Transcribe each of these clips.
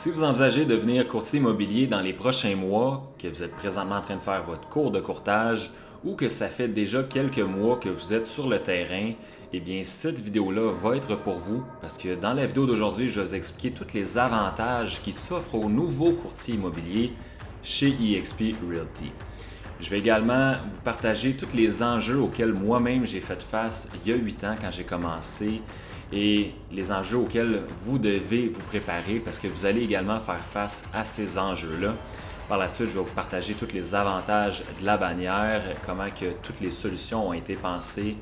Si vous envisagez de devenir courtier immobilier dans les prochains mois, que vous êtes présentement en train de faire votre cours de courtage ou que ça fait déjà quelques mois que vous êtes sur le terrain, eh bien cette vidéo-là va être pour vous parce que dans la vidéo d'aujourd'hui, je vais vous expliquer tous les avantages qui s'offrent aux nouveaux courtiers immobiliers chez eXp Realty. Je vais également vous partager tous les enjeux auxquels moi-même j'ai fait face il y a 8 ans quand j'ai commencé et les enjeux auxquels vous devez vous préparer parce que vous allez également faire face à ces enjeux-là. Par la suite, je vais vous partager tous les avantages de la bannière, comment que toutes les solutions ont été pensées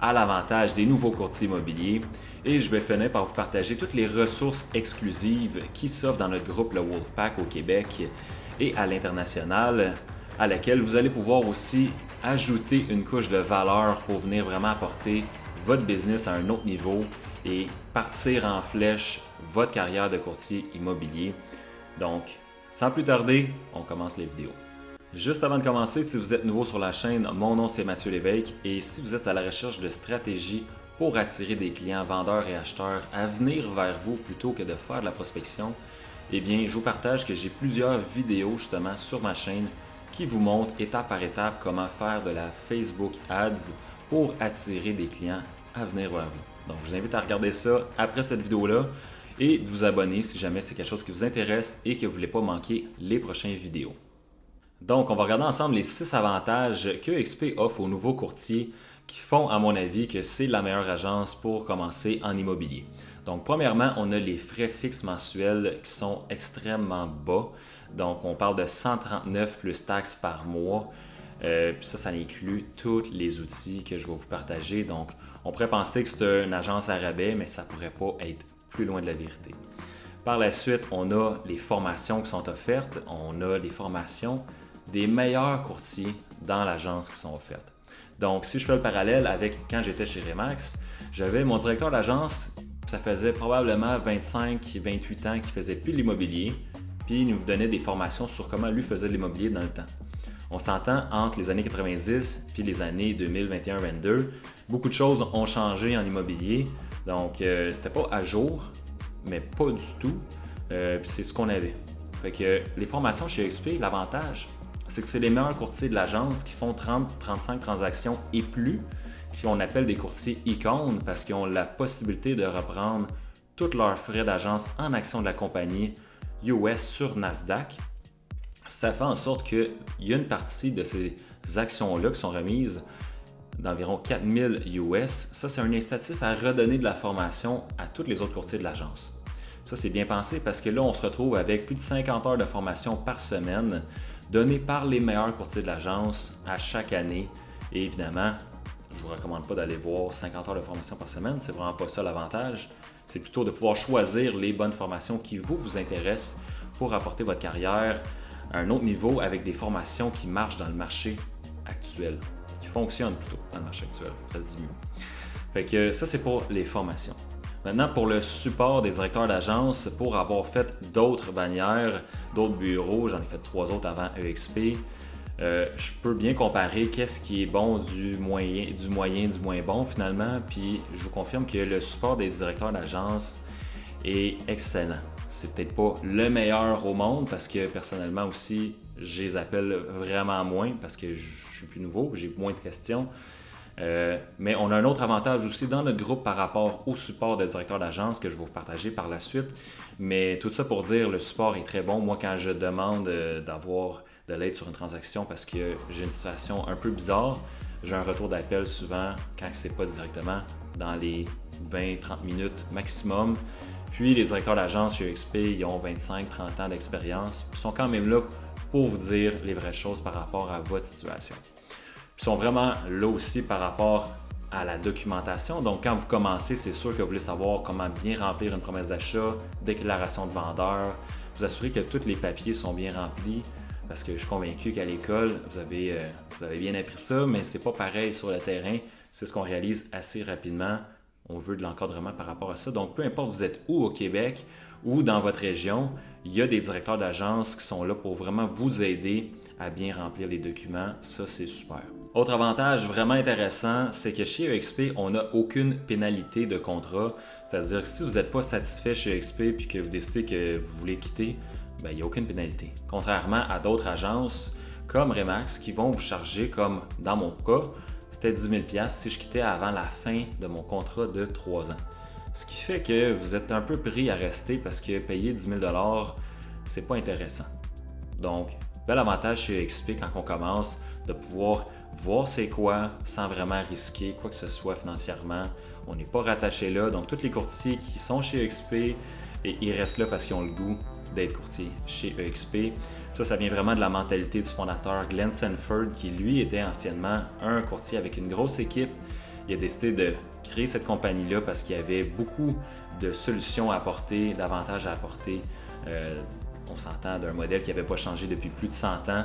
à l'avantage des nouveaux courtiers immobiliers et je vais finir par vous partager toutes les ressources exclusives qui s'offrent dans notre groupe le Wolfpack au Québec et à l'international, à laquelle vous allez pouvoir aussi ajouter une couche de valeur pour venir vraiment apporter votre business à un autre niveau et partir en flèche votre carrière de courtier immobilier. Donc, sans plus tarder, on commence les vidéos. Juste avant de commencer, si vous êtes nouveau sur la chaîne, mon nom c'est Mathieu Lévesque et si vous êtes à la recherche de stratégies pour attirer des clients vendeurs et acheteurs à venir vers vous plutôt que de faire de la prospection, eh bien, je vous partage que j'ai plusieurs vidéos justement sur ma chaîne qui vous montrent étape par étape comment faire de la Facebook Ads pour attirer des clients à venir vers vous. Donc, je vous invite à regarder ça après cette vidéo-là et de vous abonner si jamais c'est quelque chose qui vous intéresse et que vous ne voulez pas manquer les prochaines vidéos. Donc, on va regarder ensemble les 6 avantages que eXp offre aux nouveaux courtiers qui font, à mon avis, que c'est la meilleure agence pour commencer en immobilier. Donc, premièrement, on a les frais fixes mensuels qui sont extrêmement bas. Donc, on parle de 139 plus taxes par mois. Puis ça inclut tous les outils que je vais vous partager. Donc, on pourrait penser que c'est une agence à rabais, mais ça ne pourrait pas être plus loin de la vérité. Par la suite, on a les formations qui sont offertes. On a les formations des meilleurs courtiers dans l'agence qui sont offertes. Donc, si je fais le parallèle avec quand j'étais chez Remax, j'avais mon directeur d'agence, ça faisait probablement 25-28 ans qu'il ne faisait plus de l'immobilier, puis il nous donnait des formations sur comment lui faisait de l'immobilier dans le temps. On s'entend entre les années 90 puis les années 2021-22, beaucoup de choses ont changé en immobilier, donc c'était pas à jour, mais pas du tout, puis c'est ce qu'on avait. Fait que les formations chez eXp, l'avantage, c'est que c'est les meilleurs courtiers de l'agence qui font 30-35 transactions et plus, qu'on appelle des courtiers icônes parce qu'ils ont la possibilité de reprendre tous leurs frais d'agence en action de la compagnie US sur Nasdaq. Ça fait en sorte qu'il y a une partie de ces actions-là qui sont remises d'environ 4000 US. Ça, c'est un incitatif à redonner de la formation à tous les autres courtiers de l'agence. Ça, c'est bien pensé parce que là, on se retrouve avec plus de 50 heures de formation par semaine données par les meilleurs courtiers de l'agence à chaque année. Et évidemment, je ne vous recommande pas d'aller voir 50 heures de formation par semaine. C'est vraiment pas ça l'avantage. C'est plutôt de pouvoir choisir les bonnes formations qui vous intéressent pour apporter votre carrière à un autre niveau avec des formations qui marchent dans le marché actuel, qui fonctionnent plutôt dans le marché actuel. Ça se dit mieux. Fait que ça, c'est pour les formations. Maintenant, pour le support des directeurs d'agence, pour avoir fait d'autres bannières, d'autres bureaux, j'en ai fait 3 autres avant eXp, je peux bien comparer qu'est-ce qui est bon du moyen, du moins bon finalement, puis je vous confirme que le support des directeurs d'agence est excellent. C'est peut-être pas le meilleur au monde parce que personnellement aussi, je les appelle vraiment moins parce que je suis plus nouveau, j'ai moins de questions. Mais on a un autre avantage aussi dans notre groupe par rapport au support des directeurs d'agence que je vais vous partager par la suite. Mais tout ça pour dire, le support est très bon. Moi, quand je demande d'avoir de l'aide sur une transaction parce que j'ai une situation un peu bizarre, j'ai un retour d'appel souvent quand c'est pas directement dans les 20-30 minutes maximum. Puis les directeurs d'agence chez eXp, ils ont 25-30 ans d'expérience. Ils sont quand même là pour vous dire les vraies choses par rapport à votre situation. Ils sont vraiment là aussi par rapport à la documentation. Donc, quand vous commencez, c'est sûr que vous voulez savoir comment bien remplir une promesse d'achat, déclaration de vendeur, vous assurer que tous les papiers sont bien remplis parce que je suis convaincu qu'à l'école, vous avez bien appris ça, mais c'est pas pareil sur le terrain. C'est ce qu'on réalise assez rapidement. On veut de l'encadrement par rapport à ça. Donc, peu importe vous êtes où au Québec ou dans votre région, il y a des directeurs d'agence qui sont là pour vraiment vous aider à bien remplir les documents. Ça, c'est super. Autre avantage vraiment intéressant, c'est que chez EXP, on n'a aucune pénalité de contrat. C'est-à-dire que si vous n'êtes pas satisfait chez EXP et que vous décidez que vous voulez quitter, il n'y a aucune pénalité. Contrairement à d'autres agences comme Remax qui vont vous charger, comme dans mon cas, c'était 10 000 si je quittais avant la fin de mon contrat de 3 ans. Ce qui fait que vous êtes un peu pris à rester parce que payer 10 000 c'est pas intéressant. Donc, bel avantage chez EXP quand on commence de pouvoir voir c'est quoi sans vraiment risquer quoi que ce soit financièrement. On n'est pas rattaché là. Donc, tous les courtiers qui sont chez EXP, et ils restent là parce qu'ils ont le goût d'être courtier chez EXP. Ça vient vraiment de la mentalité du fondateur Glenn Sanford qui, lui, était anciennement un courtier avec une grosse équipe. Il a décidé de créer cette compagnie-là parce qu'il y avait beaucoup de solutions à apporter, d'avantages à apporter. On s'entend d'un modèle qui n'avait pas changé depuis plus de 100 ans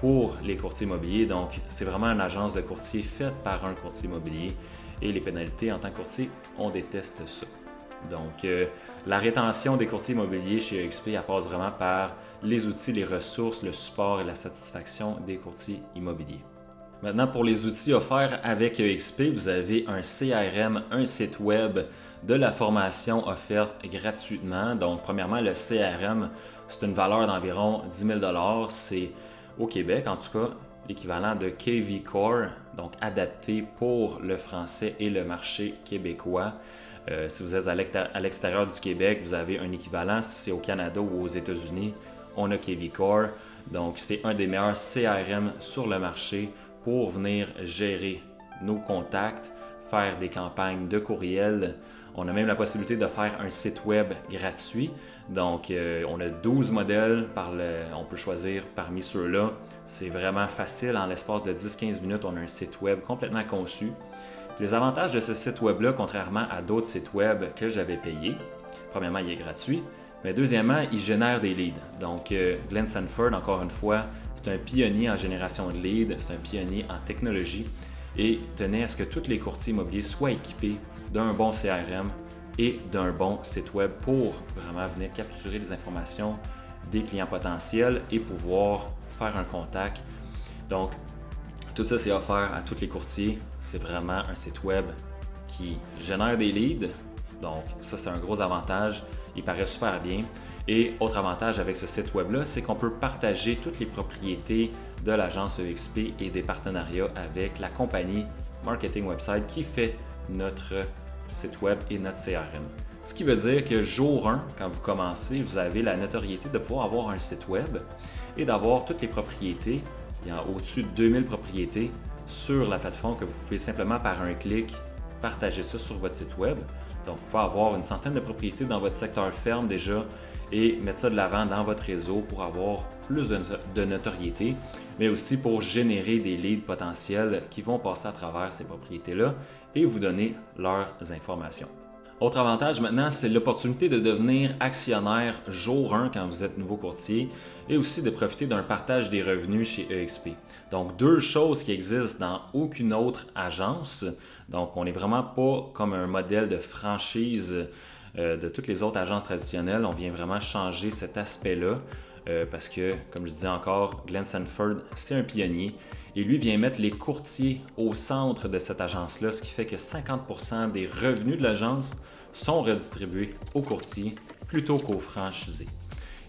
pour les courtiers immobiliers. Donc, c'est vraiment une agence de courtier faite par un courtier immobilier. Et les pénalités en tant que courtier, on déteste ça. Donc, la rétention des courtiers immobiliers chez EXP, elle passe vraiment par les outils, les ressources, le support et la satisfaction des courtiers immobiliers. Maintenant, pour les outils offerts avec EXP, vous avez un CRM, un site web, de la formation offerte gratuitement. Donc, premièrement, le CRM, c'est une valeur d'environ 10 000 $. C'est au Québec, en tout cas, l'équivalent de KV Core, donc adapté pour le français et le marché québécois. Si vous êtes à l'extérieur du Québec, vous avez un équivalent. Si c'est au Canada ou aux États-Unis, on a KV Core. Donc, c'est un des meilleurs CRM sur le marché pour venir gérer nos contacts, faire des campagnes de courriel. On a même la possibilité de faire un site web gratuit. Donc, on a 12 modèles, on peut choisir parmi ceux-là. C'est vraiment facile. En l'espace de 10-15 minutes, on a un site web complètement conçu. Les avantages de ce site web-là, contrairement à d'autres sites web que j'avais payés, premièrement, il est gratuit, mais deuxièmement, il génère des leads. Donc, Glenn Sanford, encore une fois, c'est un pionnier en génération de leads, c'est un pionnier en technologie et tenait à ce que tous les courtiers immobiliers soient équipés d'un bon CRM et d'un bon site web pour vraiment venir capturer les informations des clients potentiels et pouvoir faire un contact. Donc, tout ça, c'est offert à tous les courtiers. C'est vraiment un site web qui génère des leads. Donc, ça, c'est un gros avantage. Il paraît super bien. Et autre avantage avec ce site web-là, c'est qu'on peut partager toutes les propriétés de l'agence EXP et des partenariats avec la compagnie Marketing Website qui fait notre site web et notre CRM. Ce qui veut dire que jour 1, quand vous commencez, vous avez la notoriété de pouvoir avoir un site web et d'avoir toutes les propriétés. Il y a au-dessus de 2000 propriétés sur la plateforme que vous pouvez simplement par un clic partager ça sur votre site web. Donc, vous pouvez avoir une centaine de propriétés dans votre secteur ferme déjà et mettre ça de l'avant dans votre réseau pour avoir plus de notoriété, mais aussi pour générer des leads potentiels qui vont passer à travers ces propriétés-là et vous donner leurs informations. Autre avantage maintenant, c'est l'opportunité de devenir actionnaire jour 1 quand vous êtes nouveau courtier et aussi de profiter d'un partage des revenus chez EXP. Donc, deux choses qui existent dans aucune autre agence. Donc, on n'est vraiment pas comme un modèle de franchise de toutes les autres agences traditionnelles. On vient vraiment changer cet aspect-là parce que, comme je disais encore, Glenn Sanford, c'est un pionnier et lui vient mettre les courtiers au centre de cette agence-là, ce qui fait que 50% des revenus de l'agence sont redistribués aux courtiers plutôt qu'aux franchisés.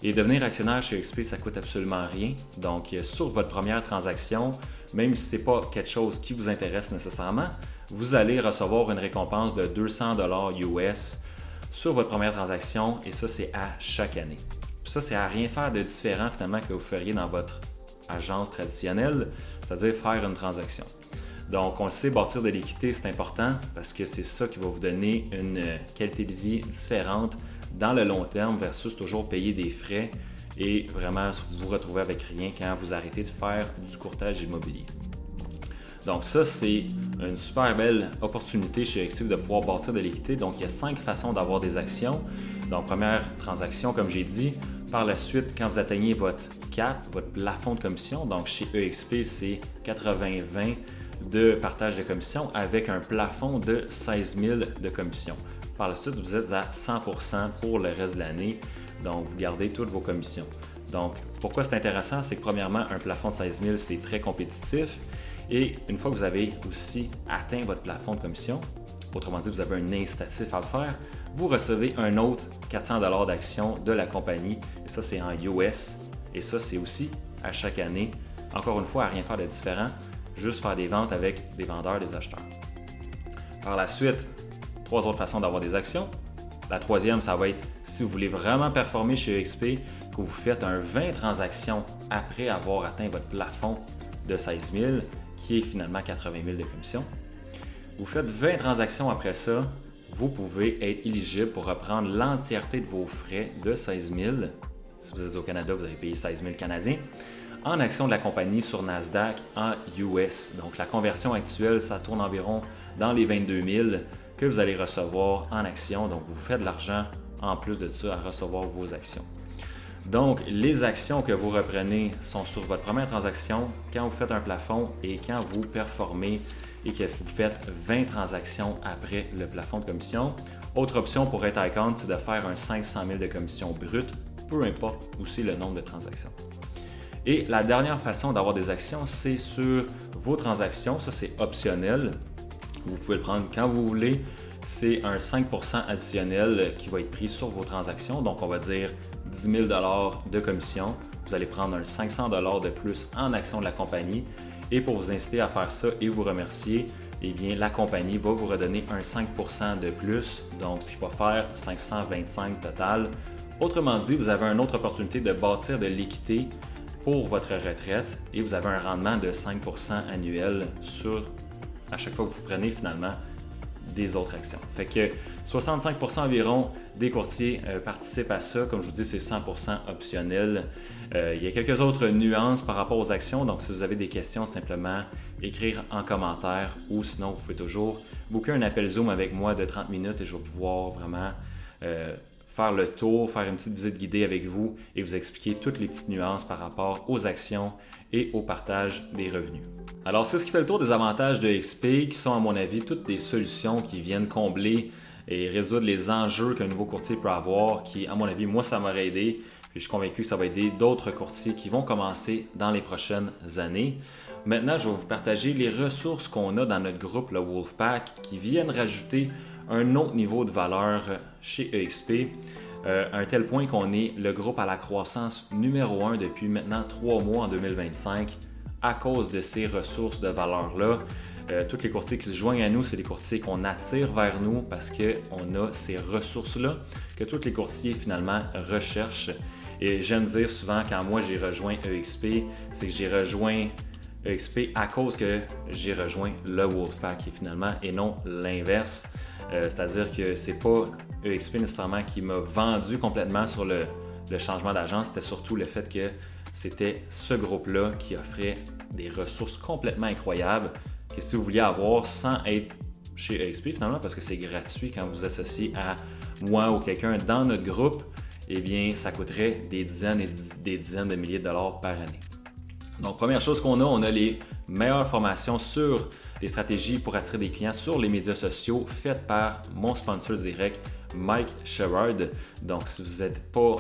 Et devenir actionnaire chez EXP, ça ne coûte absolument rien. Donc, sur votre première transaction, même si ce n'est pas quelque chose qui vous intéresse nécessairement, vous allez recevoir une récompense de 200 $ US sur votre première transaction et ça, c'est à chaque année. Ça, c'est à rien faire de différent finalement que vous feriez dans votre agence traditionnelle, c'est-à-dire faire une transaction. Donc, on le sait, bâtir de l'équité, c'est important parce que c'est ça qui va vous donner une qualité de vie différente dans le long terme versus toujours payer des frais et vraiment vous retrouver avec rien quand vous arrêtez de faire du courtage immobilier. Donc ça, c'est une super belle opportunité chez EXP de pouvoir bâtir de l'équité. Donc, il y a 5 façons d'avoir des actions. Donc, première transaction, comme j'ai dit. Par la suite, quand vous atteignez votre cap, votre plafond de commission, donc chez EXP, c'est 80-20 de partage de commission avec un plafond de 16 000 de commission. Par la suite, vous êtes à 100% pour le reste de l'année. Donc, vous gardez toutes vos commissions. Donc, pourquoi c'est intéressant? C'est que premièrement, un plafond de 16 000, c'est très compétitif. Et une fois que vous avez aussi atteint votre plafond de commission, autrement dit, vous avez un incitatif à le faire, vous recevez un autre 400 $ d'actions de la compagnie. Et ça, c'est en US. Et ça, c'est aussi à chaque année. Encore une fois, à rien faire de différent, juste faire des ventes avec des vendeurs, des acheteurs. Par la suite, 3 autres façons d'avoir des actions. La troisième, ça va être si vous voulez vraiment performer chez EXP, que vous faites un 20 transactions après avoir atteint votre plafond de 16 000, qui est finalement 80 000 de commission. Vous faites 20 transactions après ça, vous pouvez être éligible pour reprendre l'entièreté de vos frais de 16 000. Si vous êtes au Canada, vous avez payé 16 000 canadiens en actions de la compagnie sur Nasdaq en US. Donc la conversion actuelle, ça tourne environ dans les 22 000 que vous allez recevoir en actions. Donc vous faites de l'argent en plus de ça à recevoir vos actions. Donc les actions que vous reprenez sont sur votre première transaction quand vous faites un plafond et quand vous performez et que vous faites 20 transactions après le plafond de commission. Autre option pour être icon, c'est de faire un 500 000 de commission brute, peu importe aussi le nombre de transactions. Et la dernière façon d'avoir des actions, c'est sur vos transactions. Ça, c'est optionnel. Vous pouvez le prendre quand vous voulez. C'est un 5% additionnel qui va être pris sur vos transactions. Donc, on va dire 10 000 $ de commission. Vous allez prendre un 500 $ de plus en actions de la compagnie. Et pour vous inciter à faire ça et vous remercier, eh bien, la compagnie va vous redonner un 5% de plus. Donc, ce qui va faire 525 total. Autrement dit, vous avez une autre opportunité de bâtir de l'équité pour votre retraite et vous avez un rendement de 5% annuel sur à chaque fois que vous prenez finalement des autres actions. Fait que 65% environ des courtiers participent à ça. Comme je vous dis, c'est 100% optionnel. Il y a quelques autres nuances par rapport aux actions. Donc, si vous avez des questions, simplement écrire en commentaire ou sinon, vous pouvez toujours booker un appel Zoom avec moi de 30 minutes et je vais pouvoir vraiment faire le tour, faire une petite visite guidée avec vous et vous expliquer toutes les petites nuances par rapport aux actions et au partage des revenus. Alors, c'est ce qui fait le tour des avantages de XP qui sont, à mon avis, toutes des solutions qui viennent combler et résoudre les enjeux qu'un nouveau courtier peut avoir qui, à mon avis, moi, ça m'aurait aidé. Puis je suis convaincu que ça va aider d'autres courtiers qui vont commencer dans les prochaines années. Maintenant, je vais vous partager les ressources qu'on a dans notre groupe, le Wolfpack, qui viennent rajouter un autre niveau de valeur chez EXP, à un tel point qu'on est le groupe à la croissance numéro 1 depuis maintenant 3 mois en 2025 à cause de ces ressources de valeur-là. Tous les courtiers qui se joignent à nous, c'est des courtiers qu'on attire vers nous parce qu'on a ces ressources-là que tous les courtiers finalement recherchent. Et j'aime dire souvent quand moi j'ai rejoint EXP, c'est que j'ai rejoint EXP à cause que j'ai rejoint le Wolfpack et non l'inverse. C'est-à-dire que c'est pas EXP nécessairement qui m'a vendu complètement sur le changement d'agence, c'était surtout le fait que c'était ce groupe-là qui offrait des ressources complètement incroyables que si vous vouliez avoir sans être chez EXP finalement, parce que c'est gratuit quand vous vous associez à moi ou quelqu'un dans notre groupe, eh bien ça coûterait des dizaines et des dizaines de milliers de dollars par année. Donc, première chose on a les meilleures formations sur les stratégies pour attirer des clients sur les médias sociaux faites par mon sponsor direct, Mike Sherrard. Donc, si vous n'êtes pas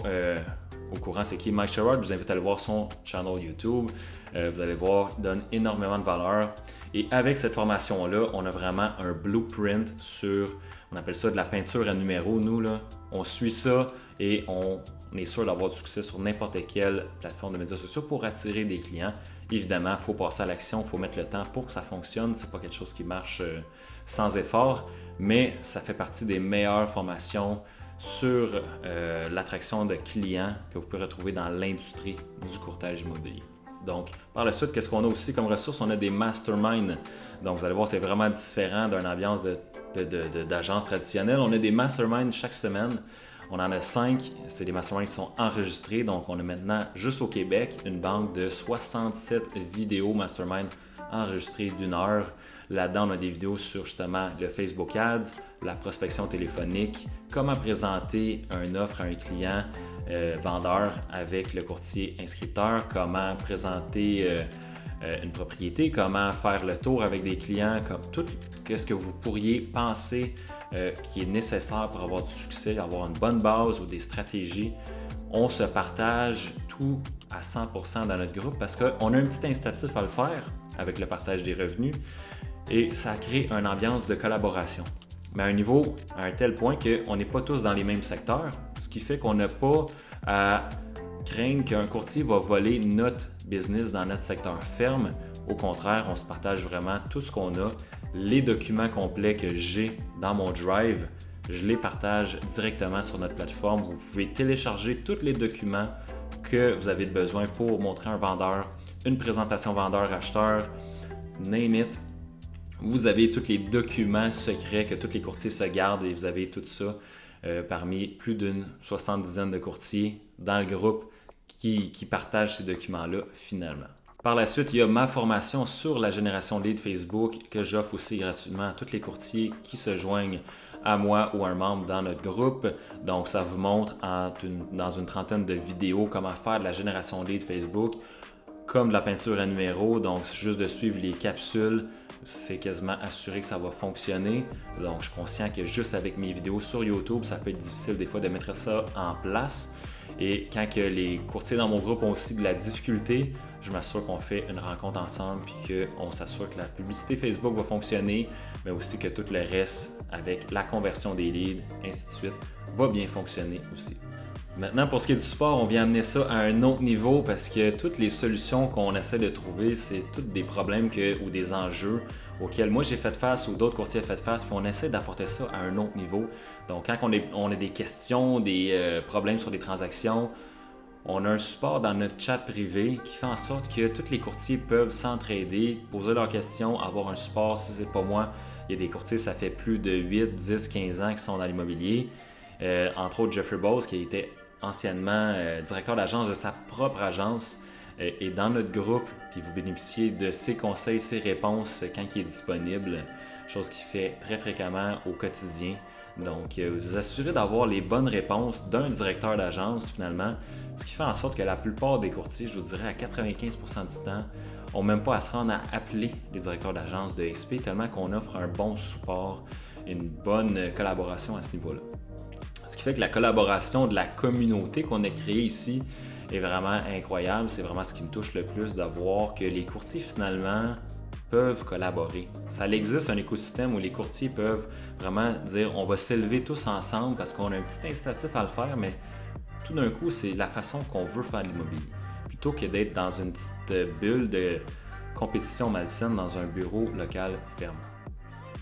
au courant c'est qui Mike Sherrard, je vous invite à aller voir son channel YouTube. Vous allez voir, il donne énormément de valeur. Et avec cette formation-là, on a vraiment un blueprint sur, on appelle ça de la peinture à numéros. Nous, là, on suit ça et on est sûr d'avoir du succès sur n'importe quelle plateforme de médias sociaux pour attirer des clients. Évidemment, il faut passer à l'action, il faut mettre le temps pour que ça fonctionne. Ce n'est pas quelque chose qui marche sans effort, mais ça fait partie des meilleures formations sur l'attraction de clients que vous pouvez retrouver dans l'industrie du courtage immobilier. Donc, par la suite, qu'est-ce qu'on a aussi comme ressources? On a des masterminds. Donc, vous allez voir, c'est vraiment différent d'une ambiance d'agence traditionnelle. On a des masterminds chaque semaine. On en a 5. C'est des masterminds qui sont enregistrés. Donc, on a maintenant, juste au Québec, une banque de 67 vidéos mastermind enregistrées d'1 heure. Là-dedans, on a des vidéos sur justement le Facebook Ads, la prospection téléphonique, comment présenter une offre à un client vendeur avec le courtier inscripteur, comment présenter une propriété, comment faire le tour avec des clients, comme tout ce que vous pourriez penser qui est nécessaire pour avoir du succès, avoir une bonne base ou des stratégies. On se partage tout à 100% dans notre groupe parce qu'on a un petit incitatif à le faire avec le partage des revenus et ça crée une ambiance de collaboration. Mais à un tel point qu'on n'est pas tous dans les mêmes secteurs, ce qui fait qu'on n'a pas à craindre qu'un courtier va voler notre business dans notre secteur ferme. Au contraire, on se partage vraiment tout ce qu'on a. Les documents complets que j'ai dans mon Drive, je les partage directement sur notre plateforme. Vous pouvez télécharger tous les documents que vous avez besoin pour montrer un vendeur, une présentation vendeur-acheteur, name it. Vous avez tous les documents secrets que tous les courtiers se gardent et vous avez tout ça parmi plus d'une 70aine de courtiers dans le groupe qui partagent ces documents-là finalement. Par la suite, il y a ma formation sur la génération de leads Facebook que j'offre aussi gratuitement à tous les courtiers qui se joignent à moi ou à un membre dans notre groupe. Donc, ça vous montre dans une trentaine de vidéos comment faire de la génération de leads Facebook comme de la peinture à numéro. Donc, c'est juste de suivre les capsules. C'est quasiment assuré que ça va fonctionner. Donc, je suis conscient que juste avec mes vidéos sur YouTube, ça peut être difficile des fois de mettre ça en place. Et quand que les courtiers dans mon groupe ont aussi de la difficulté, je m'assure qu'on fait une rencontre ensemble puis qu'on s'assure que la publicité Facebook va fonctionner, mais aussi que tout le reste avec la conversion des leads, ainsi de suite, va bien fonctionner aussi. Maintenant, pour ce qui est du support, on vient amener ça à un autre niveau parce que toutes les solutions qu'on essaie de trouver, c'est tous des problèmes ou des enjeux auxquels moi j'ai fait face ou d'autres courtiers ont fait face, puis on essaie d'apporter ça à un autre niveau. Donc, quand on a des questions, des problèmes sur des transactions, on a un support dans notre chat privé qui fait en sorte que tous les courtiers peuvent s'entraider, poser leurs questions, avoir un support. Si c'est pas moi, il y a des courtiers, ça fait plus de 8, 10, 15 ans qui sont dans l'immobilier. Entre autres, Jeffrey Bowles, qui était anciennement directeur d'agence de sa propre agence, est dans notre groupe, puis vous bénéficiez de ses conseils, ses réponses quand il est disponible, chose qu'il fait très fréquemment au quotidien. Donc, vous assurez d'avoir les bonnes réponses d'un directeur d'agence finalement, ce qui fait en sorte que la plupart des courtiers, je vous dirais à 95% du temps, n'ont même pas à se rendre à appeler les directeurs d'agence de XP tellement qu'on offre un bon support et une bonne collaboration à ce niveau-là. Ce qui fait que la collaboration de la communauté qu'on a créée ici est vraiment incroyable. C'est vraiment ce qui me touche le plus de voir que les courtiers finalement peuvent collaborer. Ça existe un écosystème où les courtiers peuvent vraiment dire on va s'élever tous ensemble parce qu'on a un petit incitatif à le faire, mais tout d'un coup, c'est la façon qu'on veut faire l'immobilier. Plutôt que d'être dans une petite bulle de compétition malsaine dans un bureau local ferme.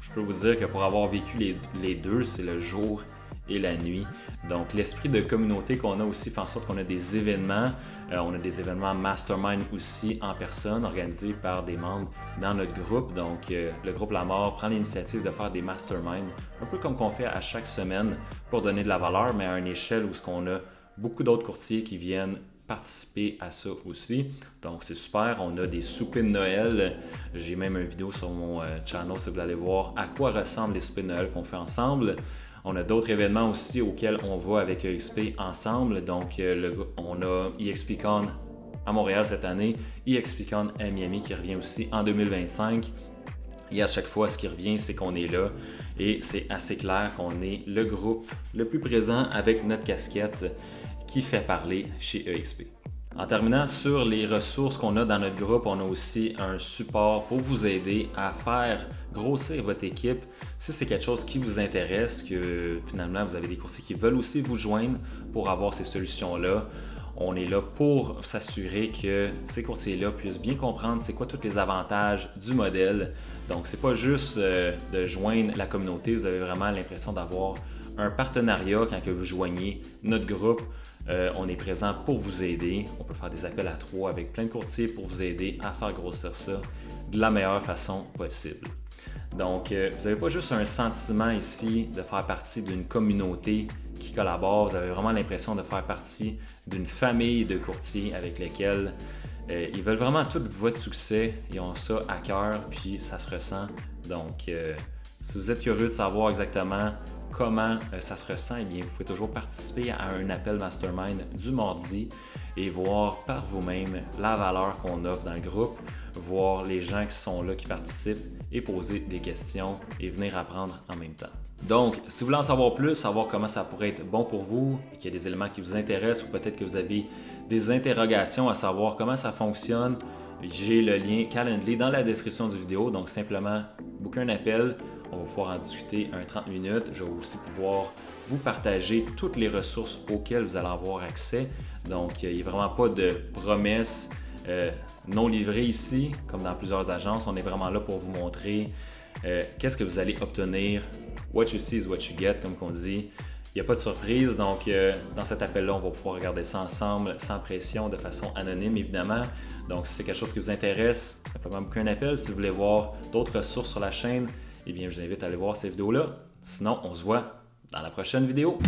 Je peux vous dire que pour avoir vécu les deux, c'est le jour et la nuit. Donc, l'esprit de communauté qu'on a aussi fait en sorte qu'on a des événements. On a des événements mastermind aussi en personne organisés par des membres dans notre groupe. Donc, le groupe La Mort prend l'initiative de faire des masterminds, un peu comme qu'on fait à chaque semaine pour donner de la valeur, mais à une échelle où on a beaucoup d'autres courtiers qui viennent participer à ça aussi. Donc, c'est super. On a des soupers de Noël. J'ai même une vidéo sur mon channel si vous voulez aller voir à quoi ressemblent les soupers de Noël qu'on fait ensemble. On a d'autres événements aussi auxquels on va avec EXP ensemble. Donc, on a EXPCon à Montréal cette année, EXPCon à Miami qui revient aussi en 2025. Et à chaque fois, ce qui revient, c'est qu'on est là et c'est assez clair qu'on est le groupe le plus présent avec notre casquette qui fait parler chez EXP. En terminant, sur les ressources qu'on a dans notre groupe, on a aussi un support pour vous aider à faire grossir votre équipe. Si c'est quelque chose qui vous intéresse, que finalement vous avez des courtiers qui veulent aussi vous joindre pour avoir ces solutions-là, on est là pour s'assurer que ces courtiers-là puissent bien comprendre c'est quoi tous les avantages du modèle. Donc, c'est pas juste de joindre la communauté, vous avez vraiment l'impression d'avoir un partenariat quand que vous joignez notre groupe. On est présent pour vous aider. On peut faire des appels à 3 avec plein de courtiers pour vous aider à faire grossir ça de la meilleure façon possible. Donc, vous n'avez pas juste un sentiment ici de faire partie d'une communauté qui collabore, vous avez vraiment l'impression de faire partie d'une famille de courtiers avec lesquels ils veulent vraiment tout votre succès, ils ont ça à cœur, puis ça se ressent. Donc, si vous êtes curieux de savoir exactement comment ça se ressent, eh bien, vous pouvez toujours participer à un appel mastermind du mardi et voir par vous-même la valeur qu'on offre dans le groupe, voir les gens qui sont là, qui participent et poser des questions et venir apprendre en même temps. Donc, si vous voulez en savoir plus, savoir comment ça pourrait être bon pour vous, et qu'il y a des éléments qui vous intéressent ou peut-être que vous avez des interrogations à savoir comment ça fonctionne, J'ai le lien Calendly dans la description du vidéo, donc simplement booker un appel, on va pouvoir en discuter un 30 minutes. Je vais aussi pouvoir vous partager toutes les ressources auxquelles vous allez avoir accès. Donc, il n'y a vraiment pas de promesses non livrées ici, comme dans plusieurs agences. On est vraiment là pour vous montrer qu'est-ce que vous allez obtenir. What you see is what you get, comme on dit. Il n'y a pas de surprise, donc dans cet appel-là, on va pouvoir regarder ça ensemble, sans pression, de façon anonyme évidemment. Donc si c'est quelque chose qui vous intéresse, simplement booker un appel. Si vous voulez voir d'autres ressources sur la chaîne, eh bien je vous invite à aller voir ces vidéos-là. Sinon, on se voit dans la prochaine vidéo.